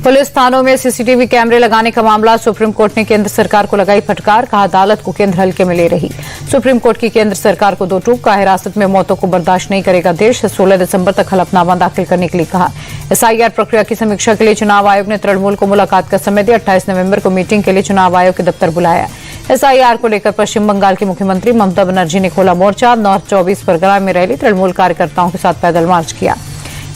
Police थानों में CCTV कैमरे लगाने का मामला, सुप्रीम कोर्ट ने केंद्र सरकार को लगाई फटकार, कहा अदालत को केंद्र हल्के में ले रही। सुप्रीम कोर्ट की केंद्र सरकार को दो टूक, कहा हिरासत में मौतों को बर्दाश्त नहीं करेगा देश। 16 दिसंबर तक हलफनामा दाखिल करने के लिए कहा। एसआईआर प्रक्रिया की समीक्षा के लिए चुनाव आयोग ने तृणमूल को मुलाकात का समय दिया। 28 नवंबर को मीटिंग के लिए चुनाव आयोग के दफ्तर बुलाया। एसआईआर को लेकर पश्चिम बंगाल की मुख्यमंत्री ममता बनर्जी ने खोला मोर्चा। नॉर्थ 24 परगना में रैली, तृणमूल कार्यकर्ताओं के साथ पैदल मार्च किया।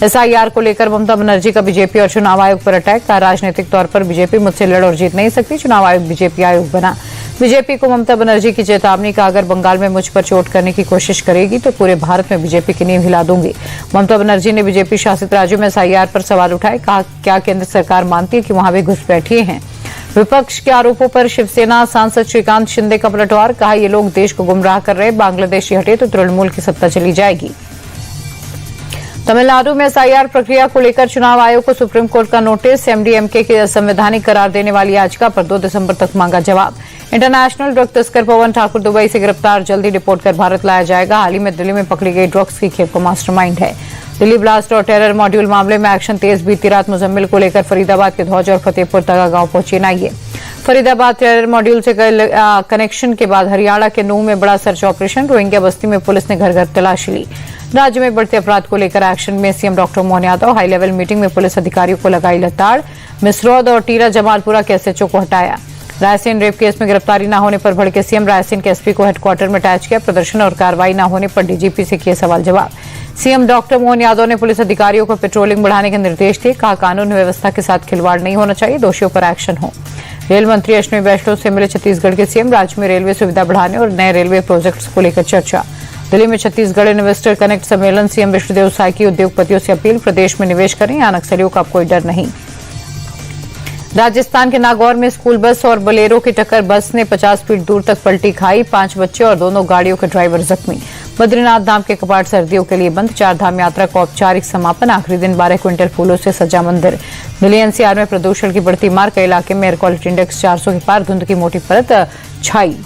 एसआईआर को लेकर ममता बनर्जी का बीजेपी और चुनाव आयोग पर अटैक, कहा राजनीतिक तौर पर बीजेपी मुझसे लड़ और जीत नहीं सकती। चुनाव आयोग बीजेपी आयोग बना। बीजेपी को ममता बनर्जी की चेतावनी, का अगर बंगाल में मुझ पर चोट करने की कोशिश करेगी तो पूरे भारत में बीजेपी की नींव हिला दूंगी। ममता बनर्जी ने बीजेपी शासित राज्यों में एसआईआर पर सवाल उठाए, कहा क्या केंद्र सरकार मानती है कि वहां भी घुसपैठिए हैं। विपक्ष के आरोपों पर शिवसेना सांसद श्रीकांत शिंदे का पलटवार, कहा ये लोग देश को गुमराह कर रहे, बांग्लादेशी हटे तो तृणमूल की सत्ता चली जाएगी। तमिलनाडु में एसआईआर प्रक्रिया को लेकर चुनाव आयोग को सुप्रीम कोर्ट का नोटिस। एमडीएमके के असंवैधानिक करार देने वाली याचिका पर 2 दिसंबर तक मांगा जवाब। इंटरनेशनल ड्रग तस्कर पवन ठाकुर दुबई से गिरफ्तार, जल्दी डिपोर्ट कर भारत लाया जाएगा। हाल ही में दिल्ली में पकड़ी गई ड्रग्स की खेप का मास्टरमाइंड है। दिल्ली ब्लास्ट और टेरर मॉड्यूल मामले में एक्शन तेज, बीती रात मुजम्मिल को लेकर फरीदाबाद के धौज और फतेहपुर तगा गांव पहुंची एनआईए। फरीदाबाद टेरर मॉड्यूल से कनेक्शन के बाद हरियाणा के नूह में बड़ा सर्च ऑपरेशन, रोहिंग्या बस्ती में पुलिस ने घर घर तलाशी ली। राज्य में बढ़ते अपराध को लेकर एक्शन में CM doctor Mohan Yadav, high level meeting में पुलिस अधिकारियों को लगाई लताड़। मिसरौद और टीरा जमालपुरा के एसएचओ को हटाया। रायसेन रेप केस में गिरफ्तारी न होने पर भड़के सीएम, रायसेन के एसपी को हेडक्वार्टर में अटैच किया। प्रदर्शन और कार्रवाई न होने पर डीजीपी से किए सवाल जवाब। सीएम डॉक्टर मोहन यादव ने पुलिस अधिकारियों को पेट्रोलिंग बढ़ाने के निर्देश दिए, कहा कानून व्यवस्था के साथ खिलवाड़ नहीं होना चाहिए, दोषियों पर एक्शन हो। रेल मंत्री अश्विनी वैष्णव से मिले छत्तीसगढ़ के सीएम, राज्य में रेलवे सुविधा बढ़ाने और नए रेलवे प्रोजेक्ट्स को लेकर चर्चा। दिल्ली में छत्तीसगढ़ इन्वेस्टर कनेक्ट सम्मेलन, सीएम विष्णुदेव साय की उद्योगपतियों से अपील, प्रदेश में निवेश करें, यहां नक्सलियों का कोई डर नहीं। राजस्थान के नागौर में स्कूल बस और बोलेरो की टक्कर, बस ने 50 फीट दूर तक पलटी खाई, 5 बच्चे और दोनों गाड़ियों के ड्राइवर जख्मी। बद्रीनाथ धाम के कपाट सर्दियों के लिए बंद, 4 धाम यात्रा का औपचारिक समापन, आखिरी दिन 12 क्विंटल फूलों से सजा मंदिर। दिल्ली एनसीआर में प्रदूषण की बढ़ती मार, कई इलाके में एयर क्वालिटी इंडेक्स 400 के पार, धुंध की मोटी परत छाई।